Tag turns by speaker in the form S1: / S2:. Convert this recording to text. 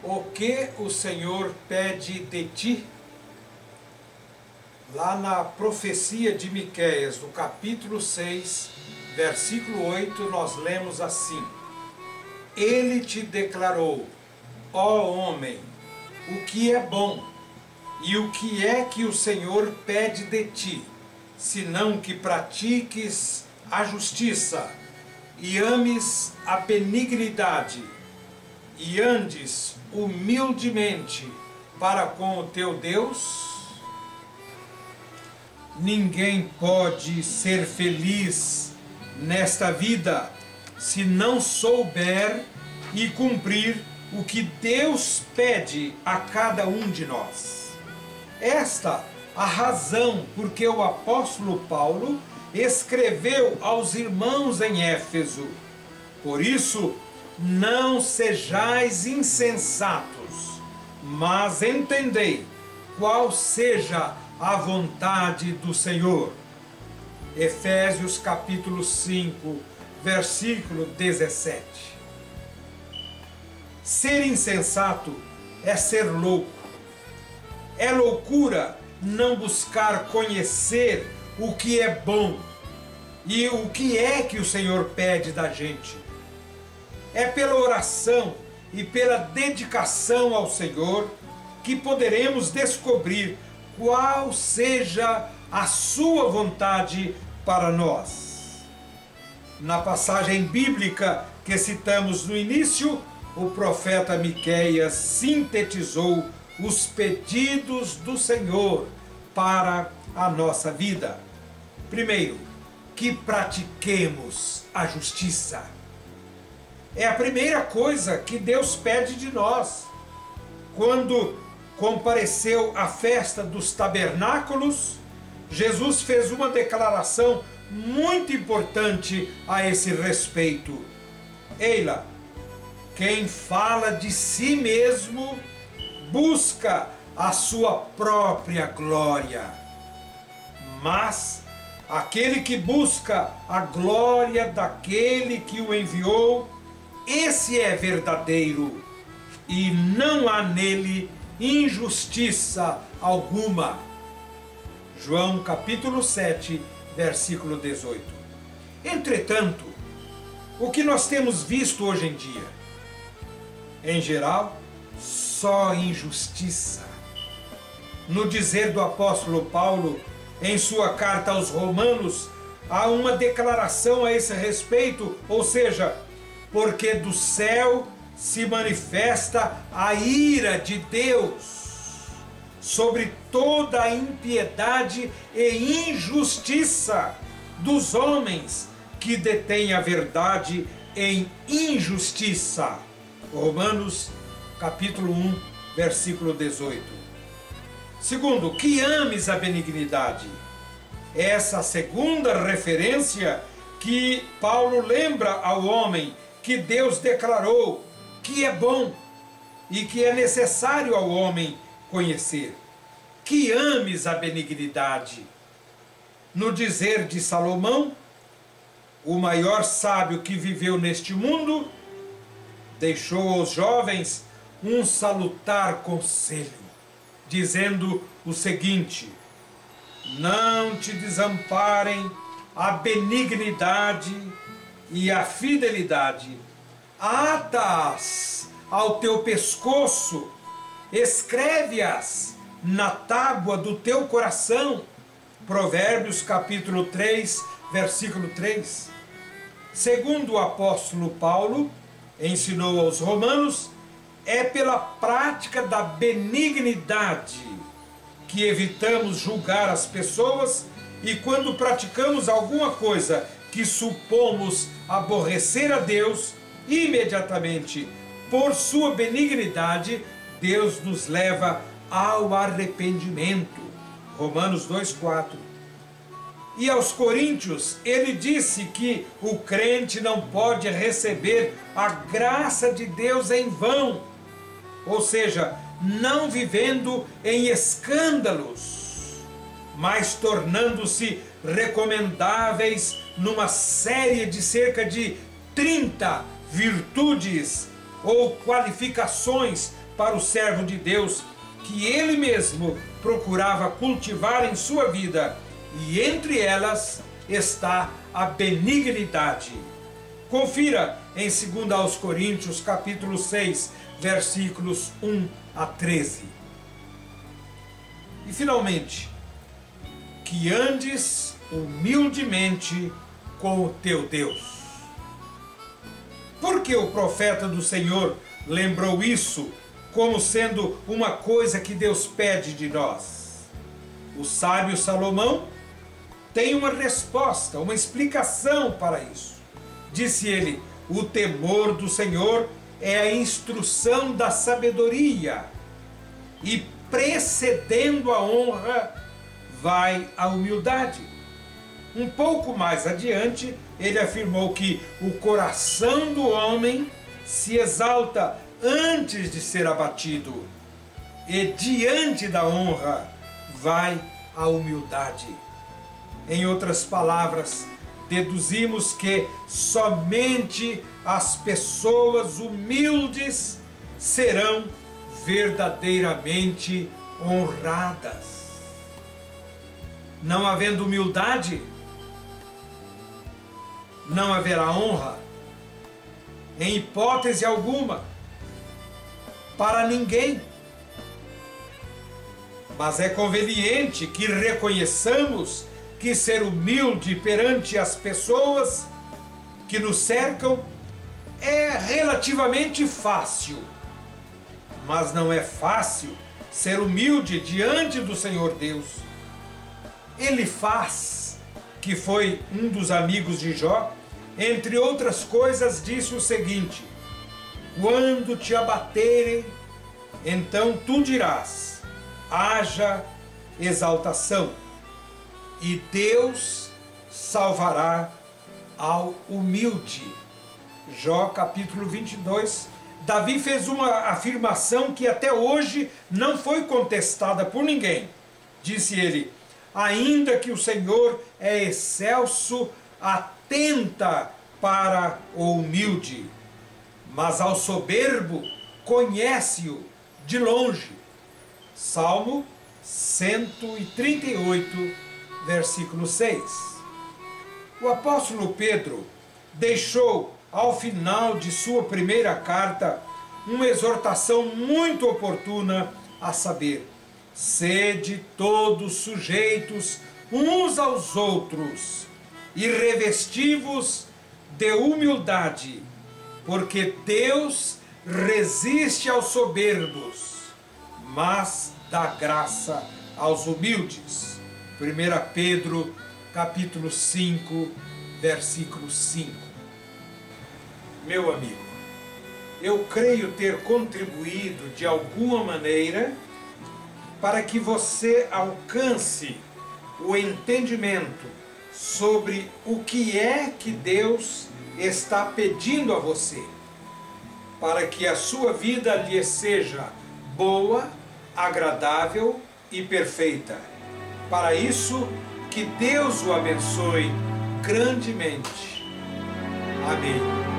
S1: O que o Senhor pede de ti? Lá na profecia de Miqueias, no capítulo 6, versículo 8, nós lemos assim: Ele te declarou, ó homem, o que é bom, e o que é que o Senhor pede de ti, senão que pratiques a justiça, e ames a benignidade, e andes humildemente para com o teu Deus? Ninguém pode ser feliz nesta vida se não souber e cumprir o que Deus pede a cada um de nós. Esta a razão por que o apóstolo Paulo escreveu aos irmãos em Éfeso: por isso, não sejais insensatos, mas entendei qual seja a vontade do Senhor. Efésios capítulo 5, versículo 17. Ser insensato é ser louco. É loucura não buscar conhecer o que é bom e o que é que o Senhor pede da gente. É pela oração e pela dedicação ao Senhor que poderemos descobrir qual seja a sua vontade para nós. Na passagem bíblica que citamos no início, o profeta Miqueias sintetizou os pedidos do Senhor para a nossa vida. Primeiro, que pratiquemos a justiça. É a primeira coisa que Deus pede de nós. Quando compareceu à festa dos tabernáculos, Jesus fez uma declaração muito importante a esse respeito. Eila, quem fala de si mesmo busca a sua própria glória, mas aquele que busca a glória daquele que o enviou, esse é verdadeiro, e não há nele injustiça alguma. João capítulo 7, versículo 18. Entretanto, o que nós temos visto hoje em dia? Em geral, só injustiça. No dizer do apóstolo Paulo, em sua carta aos Romanos, há uma declaração a esse respeito, ou seja, porque do céu se manifesta a ira de Deus sobre toda a impiedade e injustiça dos homens que detêm a verdade em injustiça. Romanos capítulo 1, versículo 18. Segundo, que ames a benignidade. Essa segunda referência que Paulo lembra ao homem que Deus declarou que é bom e que é necessário ao homem conhecer. Que ames a benignidade. No dizer de Salomão, o maior sábio que viveu neste mundo, deixou aos jovens um salutar conselho, dizendo o seguinte: não te desamparem a benignidade e a fidelidade, ata-as ao teu pescoço, escreve-as na tábua do teu coração. Provérbios capítulo 3, versículo 3. Segundo o apóstolo Paulo ensinou aos romanos, é pela prática da benignidade que evitamos julgar as pessoas, e quando praticamos alguma coisa que supomos aborrecer a Deus, imediatamente, por sua benignidade, Deus nos leva ao arrependimento. Romanos 2,4. E aos coríntios, ele disse que o crente não pode receber a graça de Deus em vão, ou seja, não vivendo em escândalos, mas tornando-se recomendáveis numa série de cerca de 30 virtudes ou qualificações para o servo de Deus que ele mesmo procurava cultivar em sua vida, e entre elas está a benignidade. Confira em 2 Coríntios, capítulo 6, versículos 1 a 13. E finalmente, que andes humildemente com o teu Deus. Porque o profeta do Senhor lembrou isso como sendo uma coisa que Deus pede de nós? O sábio Salomão tem uma resposta, uma explicação para isso. Disse ele: o temor do Senhor é a instrução da sabedoria, e precedendo a honra vai a humildade. Um pouco mais adiante, ele afirmou que o coração do homem se exalta antes de ser abatido, e diante da honra vai a humildade. Em outras palavras, deduzimos que somente as pessoas humildes serão verdadeiramente honradas. Não havendo humildade, não haverá honra, em hipótese alguma, para ninguém. Mas é conveniente que reconheçamos que ser humilde perante as pessoas que nos cercam é relativamente fácil. Mas não é fácil ser humilde diante do Senhor Deus. Elifaz, que foi um dos amigos de Jó, entre outras coisas, disse o seguinte: quando te abaterem, então tu dirás, haja exaltação, e Deus salvará ao humilde. Jó capítulo 22. Davi fez uma afirmação que até hoje não foi contestada por ninguém. Disse ele: ainda que o Senhor é excelso, atenta para o humilde, mas ao soberbo conhece-o de longe. Salmo 138, versículo 6. O apóstolo Pedro deixou ao final de sua primeira carta uma exortação muito oportuna, a saber: sede todos sujeitos uns aos outros e revesti-vos de humildade, porque Deus resiste aos soberbos, mas dá graça aos humildes. 1 Pedro, capítulo 5, versículo 5. Meu amigo, eu creio ter contribuído de alguma maneira para que você alcance o entendimento sobre o que é que Deus está pedindo a você, para que a sua vida lhe seja boa, agradável e perfeita. Para isso, que Deus o abençoe grandemente. Amém.